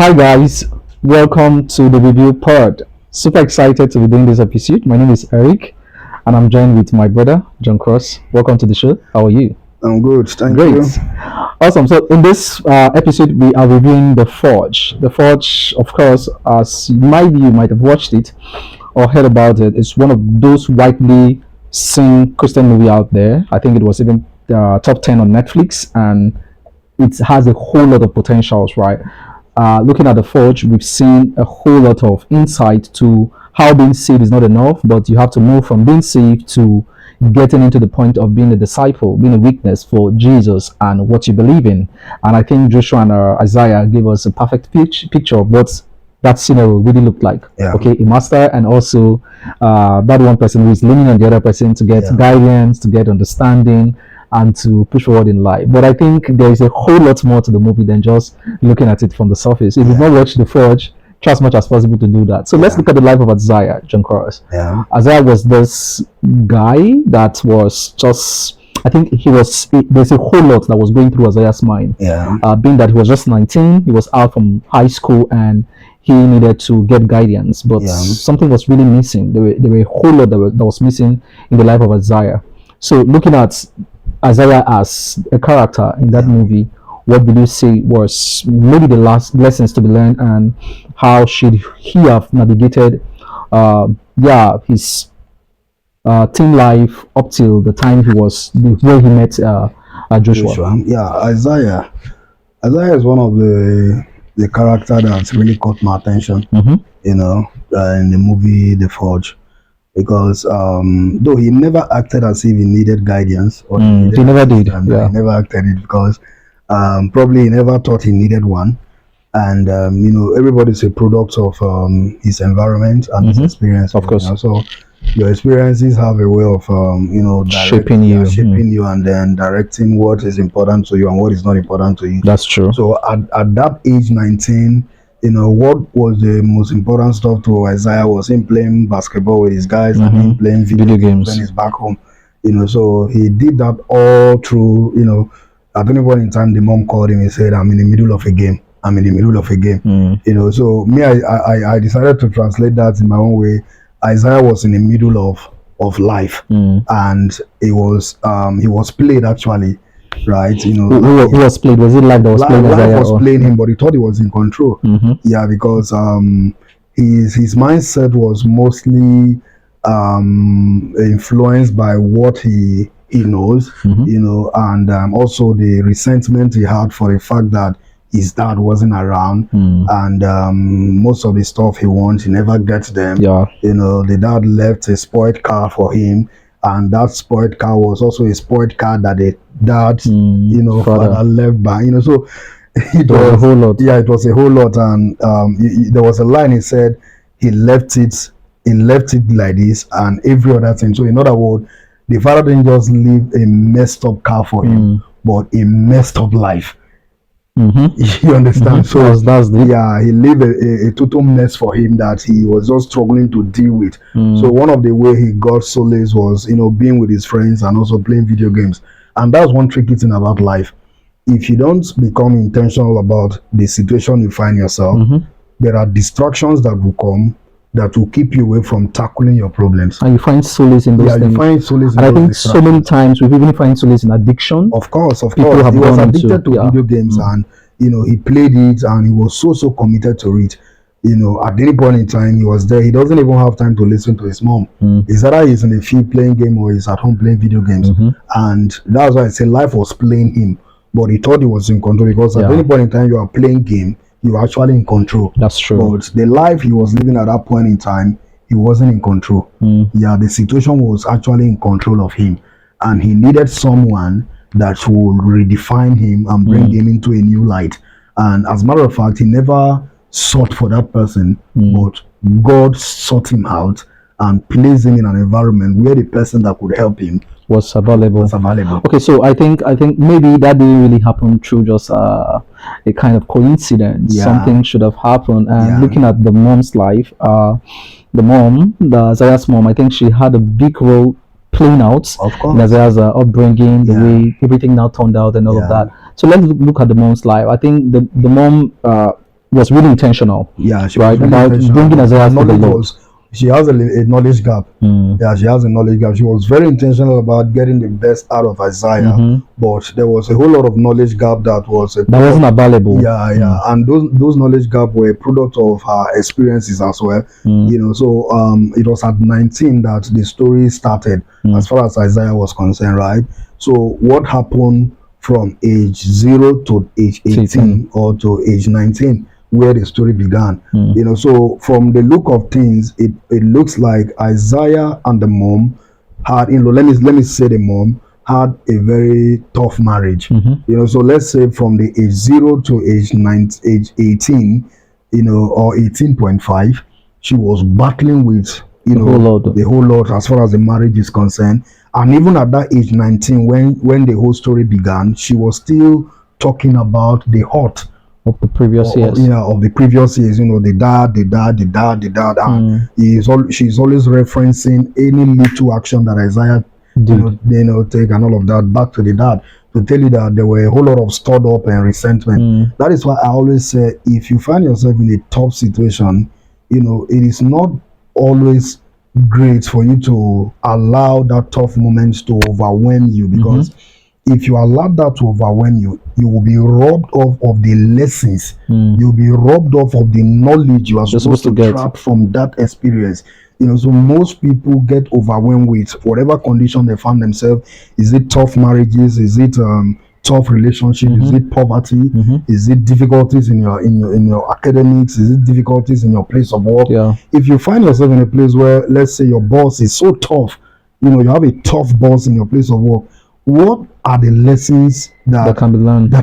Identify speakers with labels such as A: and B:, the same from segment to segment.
A: Hi guys, welcome to the review pod. Super excited to be doing this episode. My name is Eric, and I'm joined with my brother John Cross. Welcome to the show. How are you?
B: I'm good, thank
A: Great,
B: you.
A: awesome. So in this episode, we are reviewing The Forge. The Forge, of course, as you might have watched it or heard about it. It's one of those widely seen Christian movie out there. I think it was even top 10 on Netflix, and it has a whole lot of potentials, right? Looking at The Forge, we've seen a whole lot of insight to how being saved is not enough, but you have to move from being saved to getting into the point of being a disciple, being a witness for Jesus and what you believe in. And I think Joshua and Isaiah gave us a perfect picture of what that scenario really looked like.
B: Yeah.
A: Okay, a master and also that one person who is leaning on the other person to get
B: Yeah.
A: guidance, to get understanding, and to push forward in life. But I think there is a whole lot more to the movie than just looking at it from the surface. If you've not watched The Forge, try as much as possible to do that. So let's look at the life of Isaiah, John Cross.
B: Yeah,
A: Isaiah was this guy that was just, I think there's a whole lot that was going through Isaiah's mind.
B: yeah,
A: Being that he was just 19, he was out from high school and he needed to get guidance, but
B: Yeah.
A: something was really missing. There were a whole lot that was missing in the life of Isaiah. So looking at Isaiah as a character in that movie, what would you say was maybe the last lessons to be learned, and how should he have navigated, his teen life up till the time where he met Joshua?
B: Joshua. Yeah, Isaiah is one of the character that's really caught my attention. In the movie The Forge, because though he never acted as if he needed guidance or
A: He never did.
B: assistance,
A: Yeah.
B: he never acted it because probably he never thought he needed one. And everybody's a product of his environment and his experience.
A: Of course.
B: So your experiences have a way of
A: Shaping you.
B: shaping you, and then directing what is important to you and what is not important to you.
A: That's true.
B: So at that age, 19, what was the most important stuff to Isaiah was him playing basketball with his guys and him playing video games when he's back home. So he did that all through. At any point in time, the mom called him and said, "I'm in the middle of a game. I'm in the middle of a game." So me, I decided to translate that in my own way. Isaiah was in the middle of life, and he was played actually, right?
A: Who was played? Was it life that was playing
B: Life
A: Isaiah?
B: was playing him, but he thought he was in control. Yeah, because his mindset was mostly influenced by what he knows, and also the resentment he had for the fact that his dad wasn't around, and most of the stuff he wants, he never gets them.
A: Yeah.
B: The dad left a spoiled car for him, and that spoiled car was also a spoiled car that the dad, father left by. So it
A: was a whole lot.
B: Yeah, it was a whole lot, and there was a line he said he left it like this, and every other thing. So in other words, the father didn't just leave a messed up car for him, but a messed up life. You understand? So
A: that's the
B: he lived a total mess for him that he was just struggling to deal with. So one of the way he got solace was being with his friends and also playing video games. And that's one tricky thing about life. If you don't become intentional about the situation you find yourself, there are distractions that will come that will keep you away from tackling your problems.
A: and you find solace in those
B: Yeah,
A: things.
B: you find solace in
A: And I
B: those
A: think so many times we even find solace in addiction.
B: Of course.
A: People have
B: He was
A: gone
B: addicted
A: into-
B: to video games, and he played it, and he was so committed to it. At any point in time, he was there. He doesn't even have time to listen to his mom. It's either he's in the field playing game or he's at home playing video games. And that's why I say life was playing him, but he thought he was in control, because at any point in time you are playing game, you are actually in control.
A: That's true.
B: But the life he was living at that point in time, he wasn't in control. Yeah, the situation was actually in control of him, and he needed someone that would redefine him and bring him into a new light. And as a matter of fact, he never sought for that person, but God sought him out and placed him in an environment where the person that could help him
A: Was available.
B: was available.
A: Okay, so I think maybe that didn't really happen through just a kind of coincidence.
B: Yeah.
A: Something should have happened. And
B: Yeah.
A: looking at the mom's life, the Isaiah's mom, I think she had a big role playing out
B: Of course.
A: in Isaiah's upbringing, the
B: Yeah.
A: way everything now turned out, and all of
B: Yeah.
A: that. So let's look at the mom's life. I think the mom was really intentional.
B: Yeah, she
A: right,
B: was really
A: about
B: intentional.
A: bringing Isaiah to the
B: Knowledge
A: Lord.
B: she has a knowledge gap. Yeah, she has a knowledge gap. She was very intentional about getting the best out of Isaiah, but there was a whole lot of knowledge gap that wasn't
A: available.
B: Yeah, and those knowledge gap were a product of her experiences as well. You know, so it was at 19 that the story started, as far as Isaiah was concerned, right? So what happened from age 0 to age 18 or to age 19, where the story began? You know, so from the look of things, it looks like Isaiah and the mom had, you know, let me say the mom had a very tough marriage. You know, so let's say from the age 0 to age 18, you know, or 18.5, she was battling with, you know, the whole lot as far as the marriage is concerned. And even at that age 19, when the whole story began, she was still talking about the hurt
A: of the previous years.
B: Of the previous years. You know, the dad. And she's always referencing any little action that Isaiah did, take and all of that back to the dad, to tell you that there were a whole lot of stored up and resentment. That is why I always say, if you find yourself in a tough situation, you know, it is not always great for you to allow that tough moments to overwhelm you, because if you allow that to overwhelm you, you will be robbed of the lessons. You'll be robbed of the knowledge you are supposed to get from that experience. You know, so most people get overwhelmed with whatever condition they find themselves. Is it tough marriages? Is it tough relationships? Is it poverty? Is it difficulties in your academics? Is it difficulties in your place of work? If you find yourself in a place where, let's say, your boss is so tough, you know, you have a tough boss in your place of work, what are the lessons that can be learned in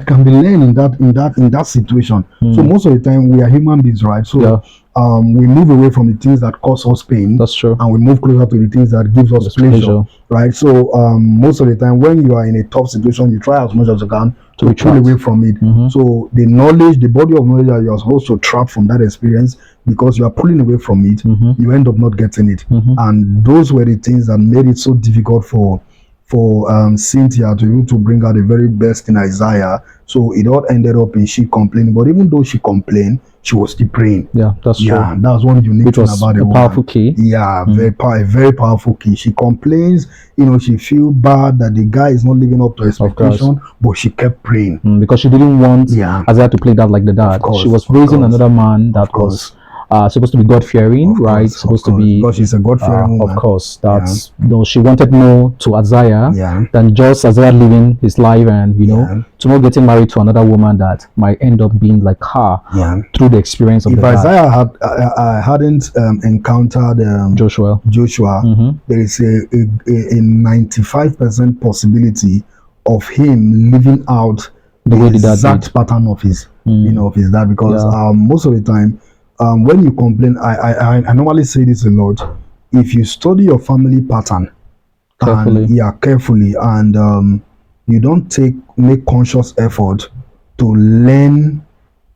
B: that situation? So most of the time we are human beings, right? So we move away from the things that cause us pain.
A: That's true.
B: And we move closer to the things that gives us pleasure, right? So most of the time when you are in a tough situation, you try as much as you can to pull away from it. So the knowledge, the body of knowledge that you are supposed to trap from that experience, because you are pulling away from it, you end up not getting it. And those were the things that made it so difficult for Cynthia to bring out the very best in Isaiah. So it all ended up in she complaining. But even though she complained, she was still praying.
A: Yeah, that's true.
B: Yeah, that's one unique thing about the
A: powerful key.
B: Yeah, very powerful key. She complains, you know, she feels bad that the guy is not living up to expectation, but she kept praying.
A: Because she didn't want Isaiah to play that like the dad. She was raising another man that was supposed to be God-fearing, right? Supposed to be,
B: because she's a God-fearing woman.
A: Of course, that's she wanted more to Isaiah than just Isaiah living his life and, you know, to not getting married to another woman that might end up being like her through the experience of
B: if Isaiah hadn't encountered Joshua, there is a 95% possibility of him living out the exact pattern of his of his dad, because most of the time, when you complain, I normally say this a lot. If you study your family pattern carefully, and you don't make conscious effort to learn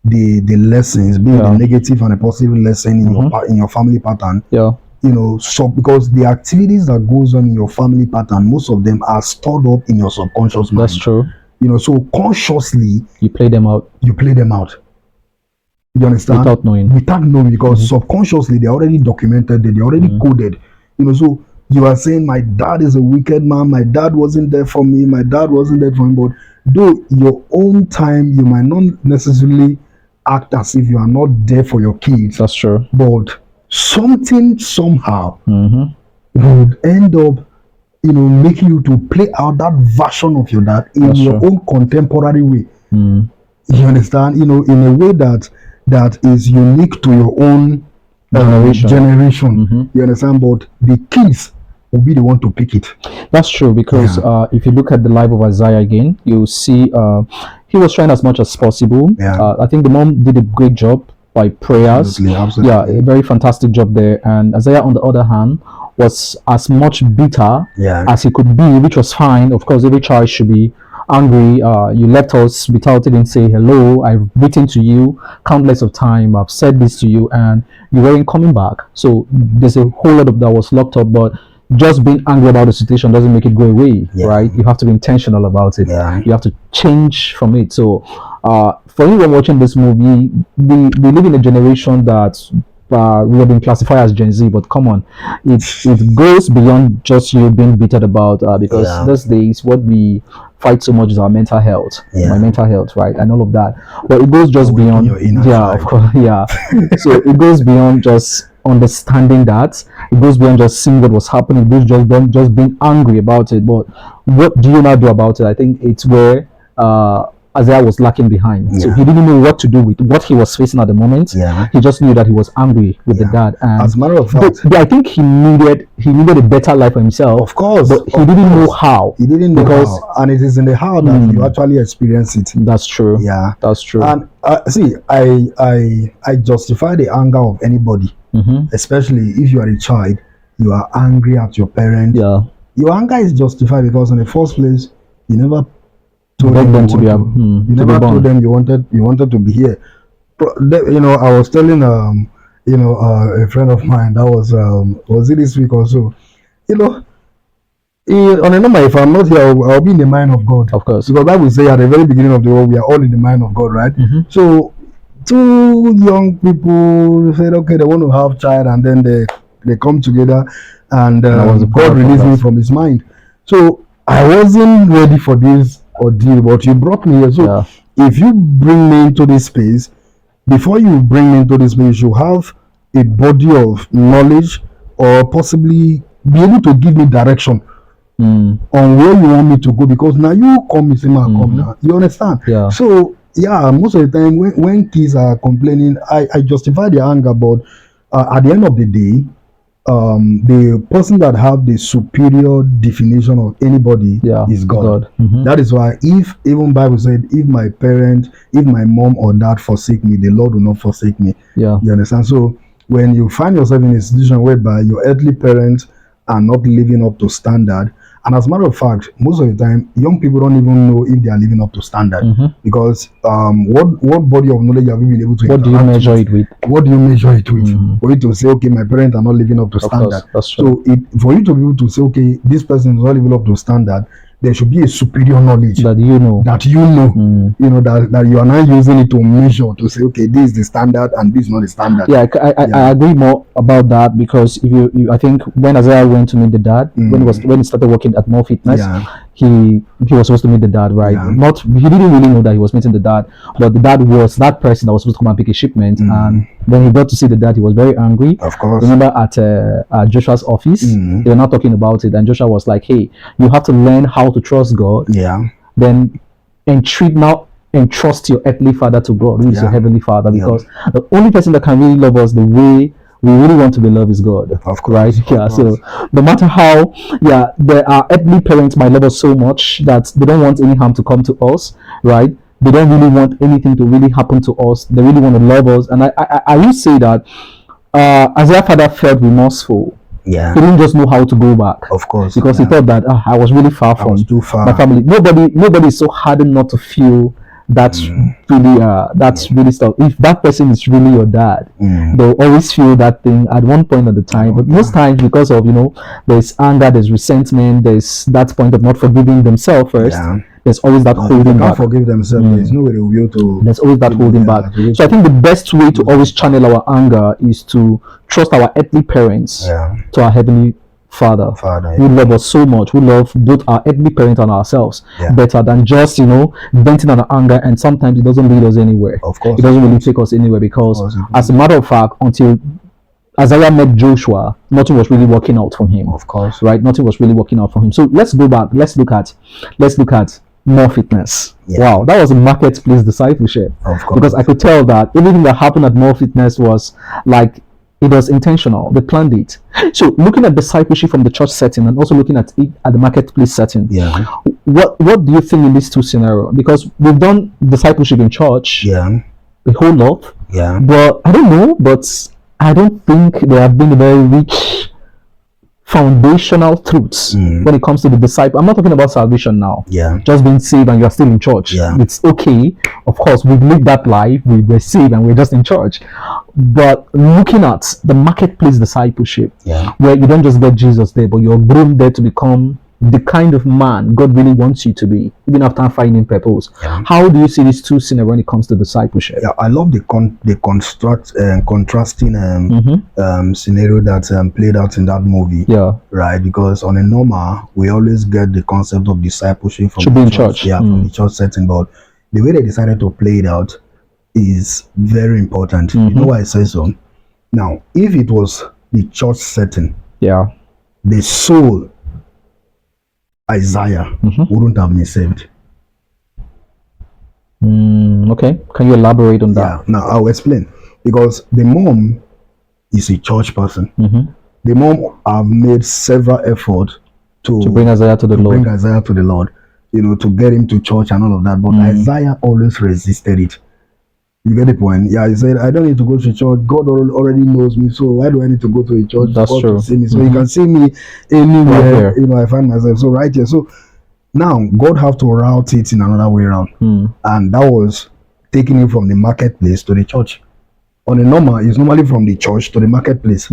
B: the lessons, be it a negative and a positive lesson in your family pattern. You know, so because the activities that goes on in your family pattern, most of them are stored up in your subconscious mind.
A: That's true.
B: You know, so consciously
A: you play them out.
B: You understand?
A: Without knowing,
B: because subconsciously they're already documented, they're already coded. You know, so you are saying my dad is a wicked man, my dad wasn't there for me, but though your own time you might not necessarily act as if you are not there for your kids.
A: That's true.
B: But something somehow would end up, you know, making you to play out that version of your dad in your own contemporary way. You understand? You know, in a way that is unique to your own generation. You understand? But the kids will be the one to pick it.
A: That's true, because if you look at the life of Isaiah again, you see he was trying as much as possible. I think the mom did a great job by prayers.
B: Absolutely.
A: Yeah, a very fantastic job there. And Isaiah, on the other hand, was as much bitter as he could be, which was fine. Of course, every child should be angry. You left us without even saying hello. I've written to you countless of time. I've said this to you and you weren't coming back. So there's a whole lot of that was locked up. But just being angry about the situation doesn't make it go away,
B: Yeah.
A: right? You have to be intentional about it.
B: Yeah.
A: You have to change from it. So, for anyone watching this movie, we live in a generation that we have been classified as Gen Z, but come on, it goes beyond just you being bitter about because
B: Yeah.
A: these days what we fight so much is our mental health,
B: Yeah.
A: my mental health, right, and all of that. But it goes just
B: Awaken
A: beyond,
B: your inner
A: yeah,
B: child.
A: of course, yeah. So it goes beyond just understanding that. It goes beyond just seeing what was happening. It goes just beyond just being angry about it. But what do you now do about it? I think it's where Isaiah was lacking behind. So
B: Yeah.
A: he didn't know what to do with what he was facing at the moment.
B: Yeah.
A: He just knew that he was angry with the dad. And
B: As a matter of fact,
A: but I think he needed a better life for himself.
B: of course,
A: But he
B: of
A: didn't know
B: course.
A: how.
B: He didn't know
A: because-
B: how, and it is in the how that you actually experience it.
A: That's true.
B: Yeah.
A: That's true.
B: And see, I justify the anger of anybody, especially if you are a child, you are angry at your parent.
A: Yeah.
B: Your anger is justified because in the first place, you never told
A: Beg
B: them
A: them
B: you
A: to be
B: want
A: to
B: you
A: be
B: never
A: born.
B: told them you wanted to be here. You know, I was telling a friend of mine that was it this week or so. You know, on a number, if I'm not here, I'll be in the mind of God.
A: Of course.
B: Because Bible say at the very beginning of the world, we are all in the mind of God, right? So two young people said, okay, they want to have child, and then they come together, and
A: was the
B: God
A: power
B: released
A: of
B: me
A: that.
B: from His mind. So I wasn't ready for this ordeal, but you brought me here. So
A: Yeah.
B: if you bring me into this space, before you bring me into this space, you have a body of knowledge, or possibly be able to give me direction on where you want me to go, because now you come, you say, man, come now. You understand?
A: Yeah.
B: So yeah, most of the time when kids are complaining, I justify their anger, but at the end of the day, the person that have the superior definition of anybody is God. That is why, if even Bible said, if my mom or dad forsake me, the Lord will not forsake me.
A: Yeah.
B: You understand? So when you find yourself in a situation whereby your earthly parents are not living up to standard, and as a matter of fact, most of the time, young people don't even know if they are living up to standard, because what body of knowledge have you been able to?
A: What do you
B: interact
A: measure
B: with?
A: it with?
B: What do you measure it with? For you to say, okay, my parents are not living up to
A: Of
B: standard.
A: course, that's true.
B: So for you to be able to say, okay, this person is not living up to standard, there should be a superior knowledge
A: That you know.
B: you know that you are now using it to measure, to say, okay, this is the standard and this is not the standard.
A: Yeah, I agree more about that, because if you I think when Isaiah went to meet the dad, when he started working at More Fitness, he was supposed to meet the dad, right? He didn't really know that he was meeting the dad, but the dad was that person that was supposed to come and pick a shipment. And when he got to see the dad, he was very angry.
B: Of course.
A: Remember at Joshua's office, they were not talking about it, and Joshua was like, hey, you have to learn how to trust God, then entrust your earthly father to God, who is your heavenly father, because the only person that can really love us the way we really want to be loved is God.
B: Of course,
A: right?
B: of
A: Yeah.
B: course.
A: So no matter how, our earthly parents might love us so much that they don't want any harm to come to us, right? They don't really want anything to really happen to us. They really want to love us. And I will say that Isaiah's father felt remorseful.
B: Yeah.
A: He didn't just know how to go back.
B: Of course.
A: Because he thought that I was really far
B: I
A: from
B: was too far.
A: my family. Nobody is so hardened not to feel that's really stuff. If that person is really your dad, they'll always feel that thing at one point at the time. But most times, because of there's anger, there's resentment, there's that point of not forgiving themselves first. There's always that holding
B: they
A: back.
B: can't forgive themselves. There's no way they will be able to.
A: There's always that holding back. So I think the best way to always channel our anger is to trust our earthly parents to our heavenly Father who love us so much, who love both our earthly parents and ourselves better than just venting on our anger, and sometimes it doesn't lead us anywhere.
B: Of course,
A: it doesn't really take us anywhere, because as a matter of fact, until Isaiah met Joshua, nothing was really working out for him.
B: Of course,
A: right? Nothing was really working out for him. So let's go back. Let's look at More Fitness. Wow, that was a marketplace discipleship.
B: Of course,
A: because I could tell that everything that happened at More Fitness was like, it was intentional. They planned it. So looking at discipleship from the church setting and also looking at it at the marketplace setting, what do you think in these two scenarios? Because we've done discipleship in church, a whole lot, but I don't know, but I don't think there have been a very rich foundational truths when it comes to the disciple. I'm not talking about salvation now.
B: Yeah.
A: Just being saved and you're still in church.
B: Yeah.
A: It's okay. Of course, we've lived that life. We were saved and we're just in church. But looking at the marketplace discipleship, where you don't just get Jesus there, but you're groomed there to become the kind of man God really wants you to be, even after finding purpose. How do you see these two scenarios when it comes to discipleship?
B: Yeah, I love the contrasting scenario that played out in that movie.
A: Yeah.
B: Right, because on a normal, we always get the concept of discipleship from
A: Should
B: the
A: be in
B: church. Yeah, from the church setting, but the way they decided to play it out is very important. You know why I say so? Now, if it was the church setting, the soul Isaiah wouldn't have been saved.
A: Okay, can you elaborate on that?
B: Yeah, now I'll explain. Because the mom is a church person. The mom have made several efforts to
A: bring Isaiah to the Lord.
B: Bring Isaiah to the Lord, to get him to church and all of that. But Isaiah always resisted it. You get the point? Yeah, he said, I don't need to go to church. God already knows me, so why do I need to go to a church?
A: That's true.
B: To see me? So he can see me anywhere, I find myself. So right here. So now God have to route it in another way around. And that was taking it from the marketplace to the church. On a normal, it's normally from the church to the marketplace.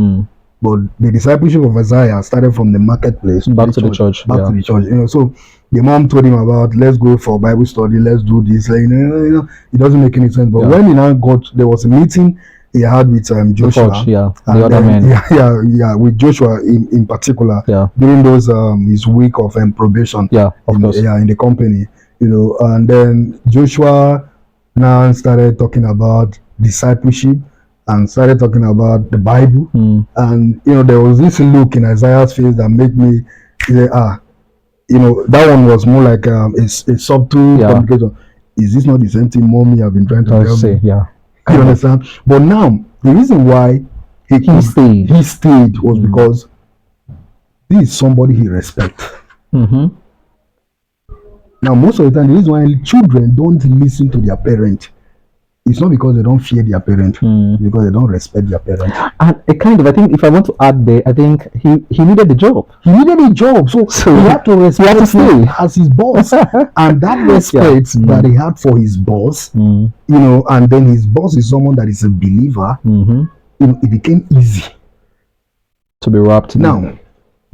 B: But the discipleship of Isaiah started from the marketplace
A: back to the church.
B: Back to the church. So the mom told him about, let's go for Bible study, let's do this. It doesn't make any sense. But when he now there was a meeting he had with Joshua.
A: The other men.
B: With Joshua in particular. During those his week of probation.
A: Of course.
B: In the company. And then Joshua now started talking about discipleship and started talking about the Bible. And there was this look in Isaiah's face that made me say, that one was more like a subtle communication. Is this not the same thing mommy have been trying to tell me?
A: You
B: understand? But now the reason why he stayed was because this is somebody he respects. Now most of the time the reason why children don't listen to their parents, it's not because they don't fear their parent, because they don't respect their parent.
A: And I think if I want to add there, I think he needed the job.
B: He needed a job, so he had to respect him as his boss. And that respect that he had for his boss, and then his boss is someone that is a believer, it became easy
A: to be wrapped in.
B: Now,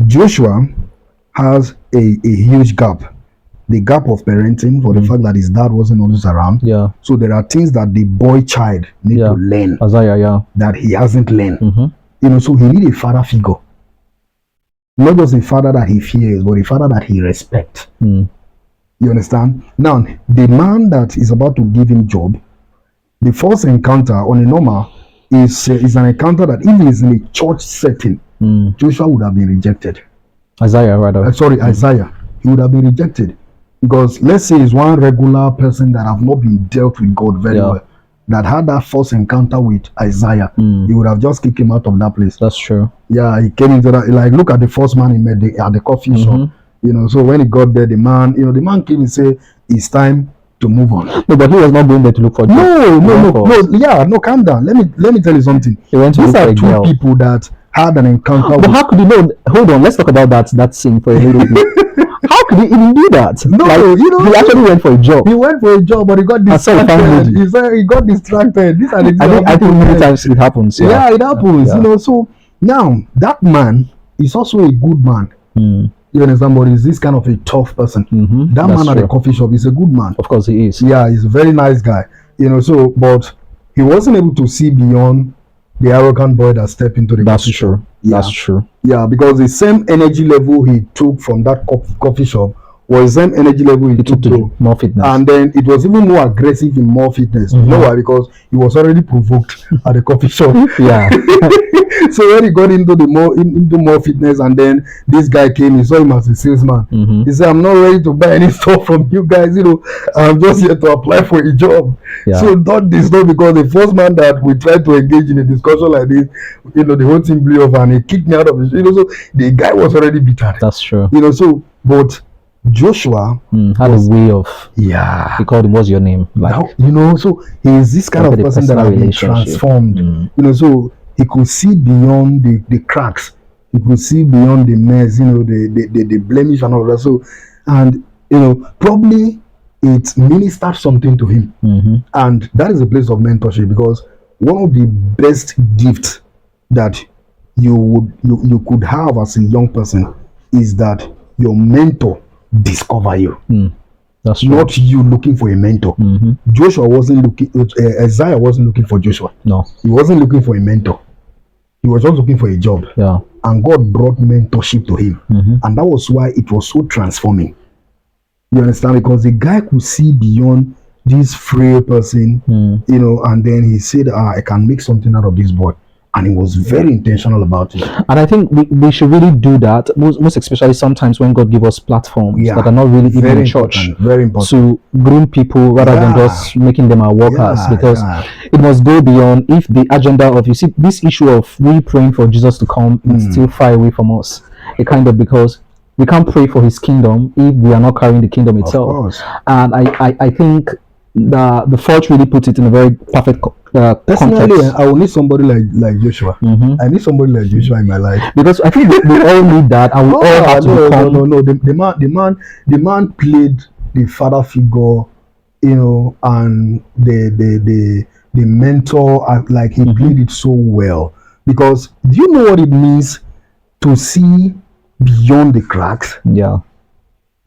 B: Joshua has a huge gap. The gap of parenting for the fact that his dad wasn't always around. So there are things that the boy child need to learn
A: Isaiah,
B: that he hasn't learned. So he need a father figure. Not just a father that he fears, but a father that he respects. You understand? Now, the man that is about to give him job, the first encounter on a normal is an encounter that if it's in a church setting, Joshua would have been rejected.
A: Isaiah, rather.
B: Isaiah. He would have been rejected. Because let's say it's one regular person that have not been dealt with God very well, that had that first encounter with Isaiah, he would have just kicked him out of that place.
A: That's true.
B: Yeah, he came into that, like, look at the first man he met at the coffee shop. So when he got there, the man came and said, it's time to move on.
A: No, but he was not going there to look for
B: no, calm down. Let me tell you something.
A: He went to
B: These
A: look
B: are
A: for
B: two people that had an encounter
A: but how could you know? Hold on, let's talk about that scene for a little bit. How could he even do that?
B: No,
A: he actually went for a job.
B: He went for a job, but he got distracted. He said he got distracted. These are the
A: I think many times it happens.
B: Yeah, it happens. So now that man is also a good man. You understand? But he's this kind of a tough person. That man at the coffee shop is a good man.
A: Of course, he is.
B: Yeah, he's a very nice guy. So but he wasn't able to see beyond the arrogant boy that stepped into the coffee shop.
A: That's true.
B: Yeah, because the same energy level he took from that coffee shop was the same energy level he took to
A: more fitness.
B: And then it was even more aggressive in more fitness. You know why? Because he was already provoked at the coffee shop.
A: Yeah.
B: So when he got into more fitness, and then this guy came, he saw him as a salesman. He said, I'm not ready to buy any stuff from you guys, I'm just here to apply for a job. So not this, not because the first man that we tried to engage in a discussion like this, the whole thing blew off and he kicked me out of it. So the guy was already bitter.
A: That's true.
B: But Joshua
A: had a way of
B: he
A: called him, what's your name?
B: So he's this kind of person that has been transformed. So he could see beyond the cracks. He could see beyond the mess, the blemish and all that. So, and probably it ministered something to him. And that is a place of mentorship, because one of the best gifts that you could have as a young person is that your mentor discover you.
A: That's true.
B: Not you looking for a mentor. Joshua wasn't looking, Isaiah wasn't looking for Joshua.
A: No.
B: He wasn't looking for a mentor. He was just looking for a job.
A: Yeah.
B: And God brought mentorship to him. And that was why it was so transforming. You understand? Because the guy could see beyond this frail person, and then he said, I can make something out of this boy. And he was very intentional about it.
A: And I think we should really do that, most especially sometimes when God gives us platforms that are not really even in church.
B: Very important.
A: To groom people rather than just making them our workers, because it must go beyond. If the agenda of, you see, this issue of we praying for Jesus to come is still far away from us. It kind of, because we can't pray for his kingdom if we are not carrying the kingdom itself. And I think the Forge really puts it in a very perfect
B: personally
A: context.
B: I will need somebody like Joshua. I need somebody like Joshua in my life,
A: because I think we all need that, and we all have to become.
B: No. The man played the father figure, and the mentor. Like, he played it so well. Because do you know what it means to see beyond the cracks?
A: Yeah.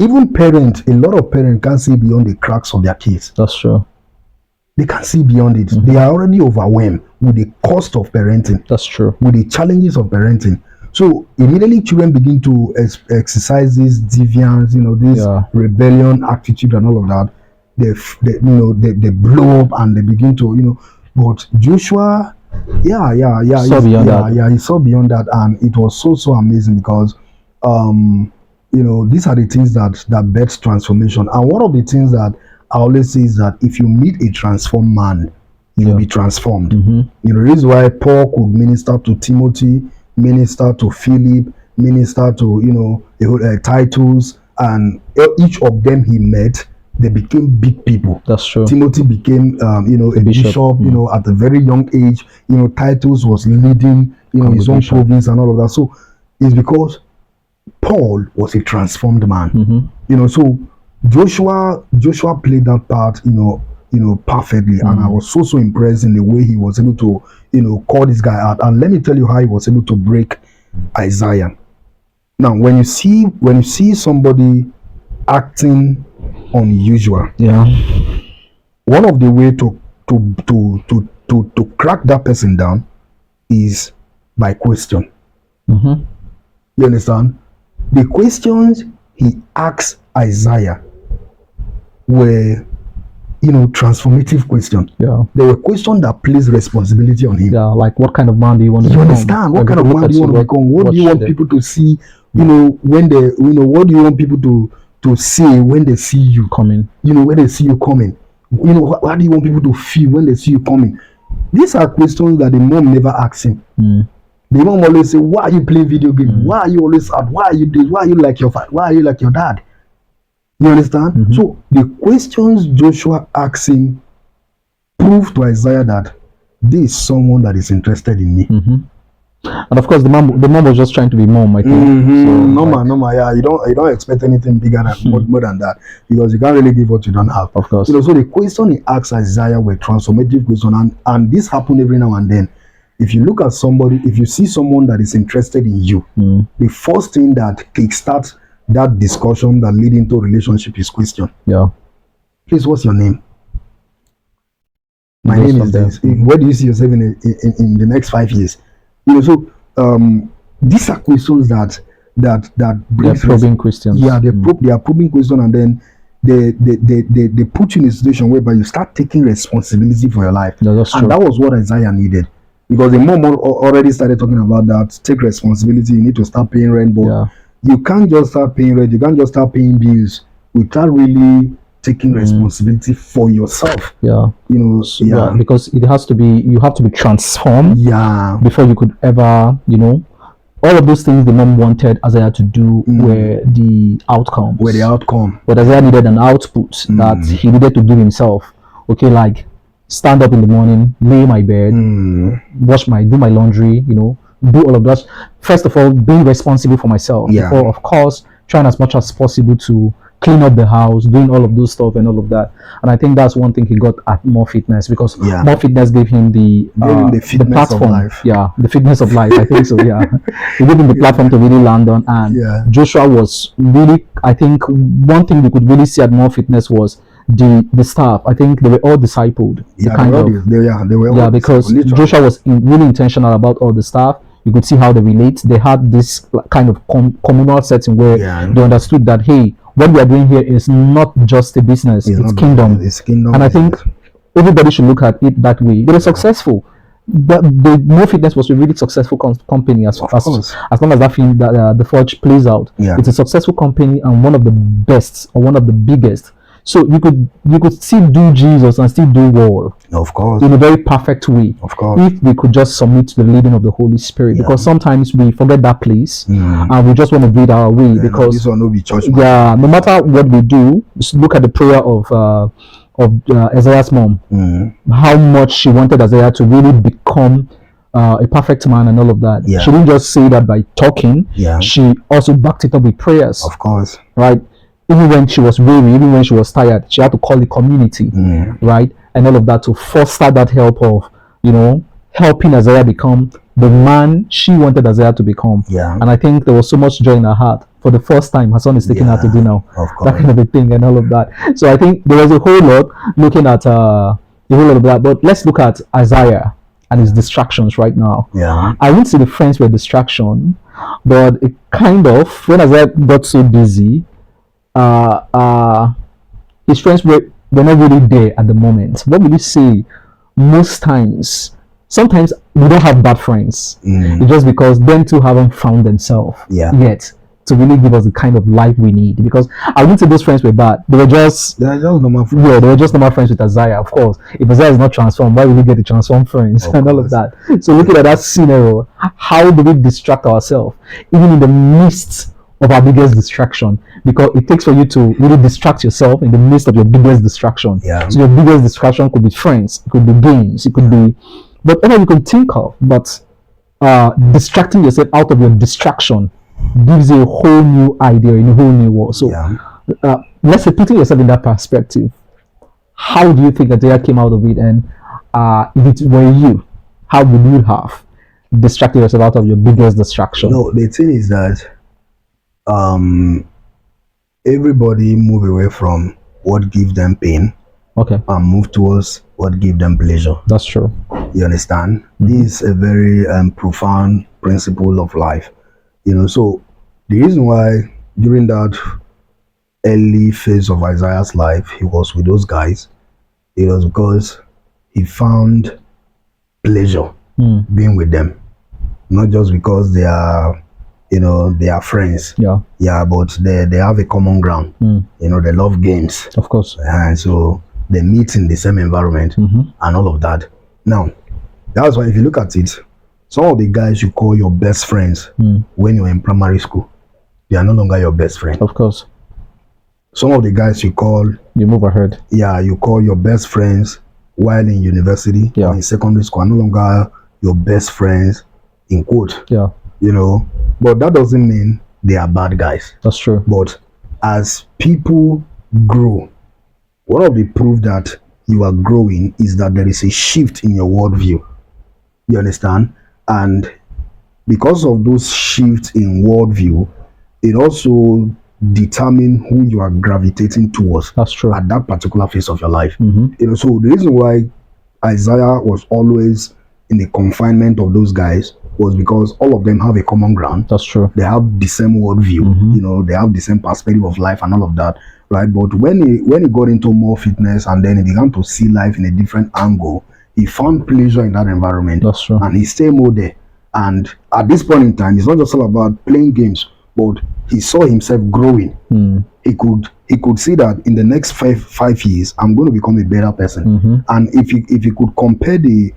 B: Even parents, a lot of parents can't see beyond the cracks of their kids.
A: That's true.
B: They can't see beyond it. They are already overwhelmed with the cost of parenting.
A: That's true.
B: With the challenges of parenting. So immediately children begin to exercise this deviance, this rebellion attitude and all of that. They blow up and they begin to, but Joshua, he saw beyond that, and it was so amazing, because these are the things that births transformation. And one of the things that I always say is that if you meet a transformed man, you'll be transformed. The reason why Paul could minister to Timothy, minister to Philip, minister to Titus, and each of them he met, they became big people.
A: That's true.
B: Timothy became a bishop, at a very young age. Titus was leading his own province and all of that. So it's because Paul was a transformed man. So Joshua played that part, perfectly. And I was so impressed in the way he was able to, call this guy out. And let me tell you how he was able to break Isaiah. Now, when you see somebody acting unusual, one of the way to crack that person down is by question. You understand? The questions he asked Isaiah were, transformative questions. They were questions that placed responsibility on him.
A: Like, what kind of man do you want to become?
B: You understand? What kind of man do you want to become? What do you want people to see? When they, what do you want people to say when they see you
A: coming?
B: When they see you coming. What do you want people to feel when they see you coming? These are questions that the mom never asked him. The mom always say, why are you playing video games? Why are you always sad? Why are you this? Why are you like your father? Why are you like your dad? You understand? So the questions Joshua asked him proved to Isaiah that this is someone that is interested in me.
A: And of course, the mom was just trying to be mom, I think.
B: Normal. Yeah, you don't expect anything bigger than more than that, because you can't really give what you don't have.
A: Of course.
B: So the question he asked Isaiah were transformative questions, and this happened every now and then. If you look at somebody, if you see someone that is interested in you, the first thing that kickstarts that discussion that lead into a relationship is question. Please, what's your name? My name is this. Where do you see yourself in the next 5 years? So these are questions that brings
A: probing questions.
B: They are probing questions, and then they put you in a situation whereby you start taking responsibility for your life.
A: That's true.
B: And that was what Isaiah needed. Because the mom already started talking about that. Take responsibility. You need to start paying rent. But you can't just start paying rent. You can't just start paying bills without really taking responsibility for yourself.
A: Because it has to be. You have to be transformed. Before you could ever, all of those things the mom wanted Isaiah to do were the outcomes. But Isaiah needed an output that he needed to give himself. Okay, like stand up in the morning, lay my bed, do my laundry, do all of that. First of all, being responsible for myself.
B: Yeah.
A: Before, of course, trying as much as possible to clean up the house, doing all of those stuff and all of that. And I think that's one thing he got at More Fitness, because
B: Yeah.
A: More Fitness gave him the
B: fitness of
A: platform.
B: life.
A: Yeah, the fitness of life. I think so. Yeah, he gave him the platform to really land on. And
B: Yeah.
A: Joshua was really, I think, one thing we could really see at More Fitness was the staff. I think they were all discipled.
B: Yeah,
A: kind of.
B: they were
A: Yeah,
B: all
A: because
B: literally.
A: Joshua was really intentional about all the staff. You could see how they relate. They had this kind of communal setting where
B: Yeah.
A: they understood that, hey, what we are doing here is not just a business, it's
B: not
A: kingdom.
B: It's kingdom.
A: And I think everybody should look at it that way. They were successful. The More Fitness was a really successful company as long as that film, that The Forge, plays out.
B: Yeah.
A: It's a successful company and one of the best, or one of the biggest. So you could still do Jesus and still do well
B: Of course.
A: in a very perfect way.
B: Of course.
A: If we could just submit to the leading of the Holy Spirit,
B: Yeah.
A: because sometimes we forget that place
B: Mm.
A: and we just want to do it our way. Because
B: this one will be church.
A: yeah, no matter what we do, just look at the prayer of Isaiah's mom.
B: Mm.
A: How much she wanted Isaiah to really become a perfect man and all of that.
B: Yeah.
A: She didn't just say that by talking.
B: Yeah.
A: She also backed it up with prayers.
B: Of course.
A: Right? Even when she was weary, even when she was tired, she had to call the community,
B: Mm.
A: right? And all of that to foster that help of, helping Isaiah become the man she wanted Isaiah to become.
B: Yeah.
A: And I think there was so much joy in her heart. For the first time, her son is taking her to
B: Yeah,
A: dinner.
B: of
A: That
B: course.
A: kind of a thing and all of that. So I think there was a whole lot looking at a whole lot of that. But let's look at Isaiah and his distractions right now.
B: Yeah.
A: I wouldn't say the friends were a distraction, but it kind of, when Isaiah got so busy, his friends were not really there at the moment. What would you say? Most times, sometimes we don't have bad friends.
B: Mm.
A: It's just because them two haven't found themselves
B: Yeah.
A: yet to really give us the kind of life we need. Because I wouldn't say those friends were bad. They were just
B: They're just normal friends.
A: they were just normal friends with Isaiah. Of course, if Isaiah is not transformed, why will we get the transformed friends
B: Of
A: and all of
B: course.
A: that? So looking at that scenario, how do we distract ourselves, even in the midst of our biggest distraction? Because it takes for you to really distract yourself in the midst of your biggest distraction.
B: Yeah.
A: So your biggest distraction could be friends, it could be games, it could be whatever you can think of. But distracting yourself out of your distraction gives you a whole new idea in a whole new world. So
B: Yeah.
A: let's say, putting yourself in that perspective, how do you think Isaiah came out of it? And if it were you, how would you have distracted yourself out of your biggest distraction?
B: No, the thing is that everybody move away from what gives them pain
A: Okay,
B: and move towards what gives them pleasure.
A: that's true.
B: You understand? This is a very profound principle of life. So the reason why during that early phase of Isaiah's life he was with those guys, it was because he found pleasure being with them, not just because they are they are friends,
A: Yeah,
B: but they have a common ground. They love games,
A: of course.
B: and so they meet in the same environment and all of that. Now that's why, if you look at it, some of the guys you call your best friends when you're in primary school, they are no longer your best friend.
A: Of course.
B: Some of the guys you
A: move ahead.
B: call your best friends while in university or in secondary school are no longer your best friends, in quote.
A: Yeah,
B: But that doesn't mean they are bad guys.
A: that's true.
B: But as people grow, one of the proof that you are growing is that there is a shift in your worldview. You understand? And because of those shifts in worldview, it also determines who you are gravitating towards
A: That's true.
B: at that particular phase of your life.
A: Mm-hmm.
B: So the reason why Isaiah was always in the confinement of those guys was because all of them have a common ground.
A: That's true.
B: They have the same worldview. They have the same perspective of life and all of that, right? But when he got into More Fitness and then he began to see life in a different angle, he found pleasure in that environment.
A: That's true.
B: And he stayed more there. And at this point in time, it's not just all about playing games, but he saw himself growing. He could see that in the next five years, I'm going to become a better person. And if you could compare the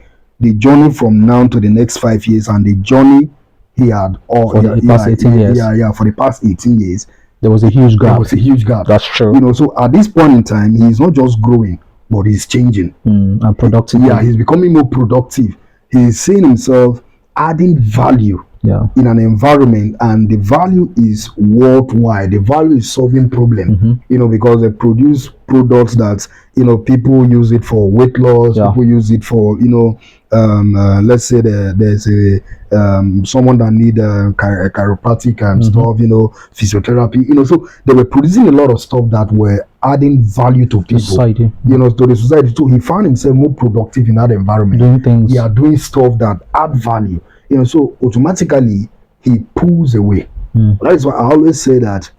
B: journey from now to the next 5 years and the journey he had
A: For the past 18 years.
B: For the past 18 years,
A: There was a huge
B: there
A: gap.
B: was a huge gap.
A: That's true.
B: So at this point in time, he's not just growing, but he's changing.
A: And productive.
B: Yeah, he's becoming more productive. He's seeing himself adding value in an environment, and the value is worldwide. The value is solving problem, because they produce products that people use it for weight loss. People use it for let's say there's a someone that need chiropractic and stuff, physiotherapy, so they were producing a lot of stuff that were adding value to people,
A: society.
B: To the society. So he found himself more productive in that environment,
A: doing things,
B: doing stuff that add value, so automatically he pulls away. That is why I always say that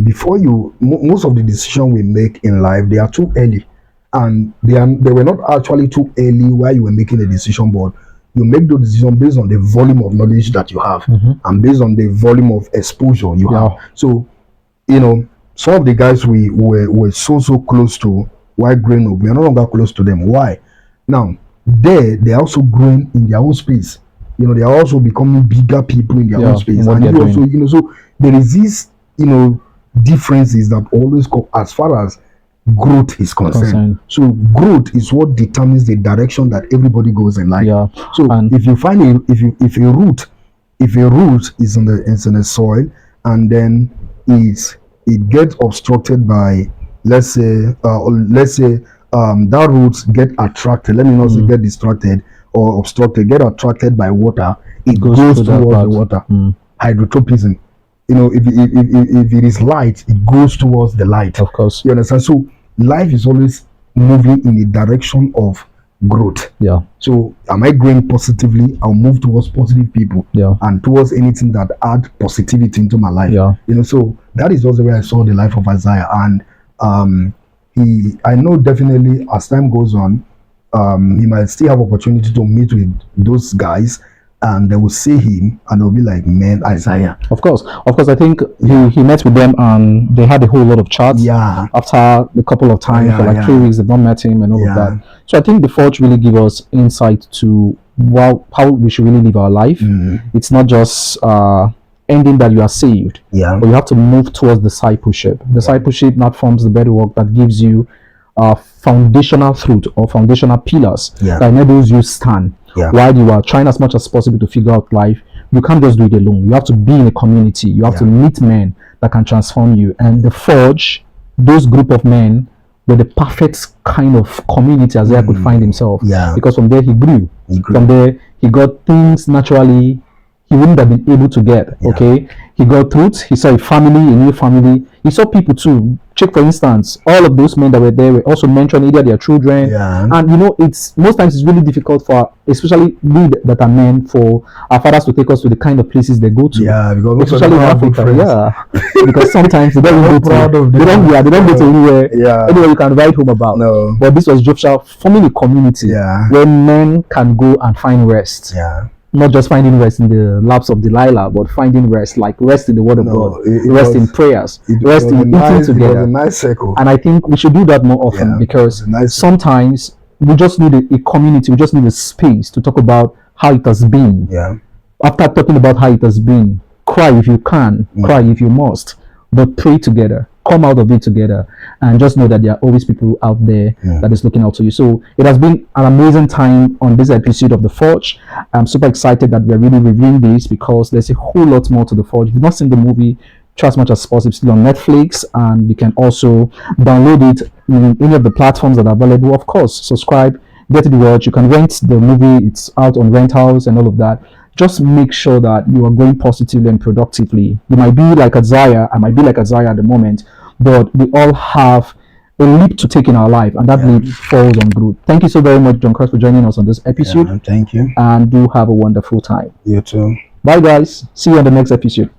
B: before most of the decisions we make in life, they are too early, and they were not actually too early while you were making a decision, but you make the decision based on the volume of knowledge that you have, and based on the volume of exposure you have. So some of the guys we were so close to while growing up, we are no longer close to them. Why? Now they are also growing in their own space. They are also becoming bigger people in their own space, and you also so there is this differences that always come as far as growth is concerned. So growth is what determines the direction that everybody goes in life. So if you find if a root is in the soil, and then it gets obstructed by, let's say that roots get attracted, let me not say get distracted or obstructed, get attracted by water, it goes towards the water. Hydrotropism. If it is light, it goes towards the light.
A: Of course.
B: You understand? So life is always moving in the direction of growth. So am I growing positively? I'll move towards positive people, and towards anything that add positivity into my life. So that is also where I saw the life of Isaiah, and I know definitely as time goes on, he might still have opportunity to meet with those guys, and they will see him and they'll be like, man, Isaiah.
A: Of course. I think he met with them and they had a whole lot of chats. After a couple of times, for like 3 weeks, they've not met him and all of that. So I think the Forge really give us insight to how we should really live our life. It's not just ending that you are saved, but you have to move towards discipleship. Discipleship not forms the better work that gives you foundational truth or foundational pillars that enables you stand while you are trying as much as possible to figure out life. You can't just do it alone. You have to be in a community. You have to meet men that can transform you. And the Forge, those group of men, were the perfect kind of community Isaiah could find himself. Because from there he grew. From there he got things naturally he wouldn't have been able to get. He got truth. He saw a new family. He saw people too. Check, for instance, all of those men that were there were also mentioning either their children. And it's most times it's really difficult for, especially we that are men, for our fathers to take us to the kind of places they go to.
B: Because
A: especially in Africa. Because sometimes they don't go to they don't go to anywhere you can write home about. But this was Joshua forming a community where men can go and find rest. Not just finding rest in the laps of Delilah, but finding rest, like rest in the Word of God, rest in prayers, rest in eating together.
B: It was a nice circle.
A: And I think we should do that more often, because sometimes we just need a community, we just need a space to talk about how it has been. After talking about how it has been, cry if you can, cry if you must, but pray together. Come out of it together, and just know that there are always people out there that is looking out to you. So it has been an amazing time on this episode of The Forge. I'm super excited that we're really reviewing this, because there's a whole lot more to The Forge. If you've not seen the movie, try as much as possible. It's still on Netflix, and you can also download it in any of the platforms that are available. Of course, subscribe, get to the watch. You can rent the movie. It's out on Rent House and all of that. Just make sure that you are going positively and productively. You might be like Isaiah, I might be like Isaiah at the moment, but we all have a leap to take in our life, and that leap falls on growth. Thank you so very much, John Cross, for joining us on this episode.
B: Thank you.
A: And do have a wonderful time.
B: You too.
A: Bye, guys. See you on the next episode.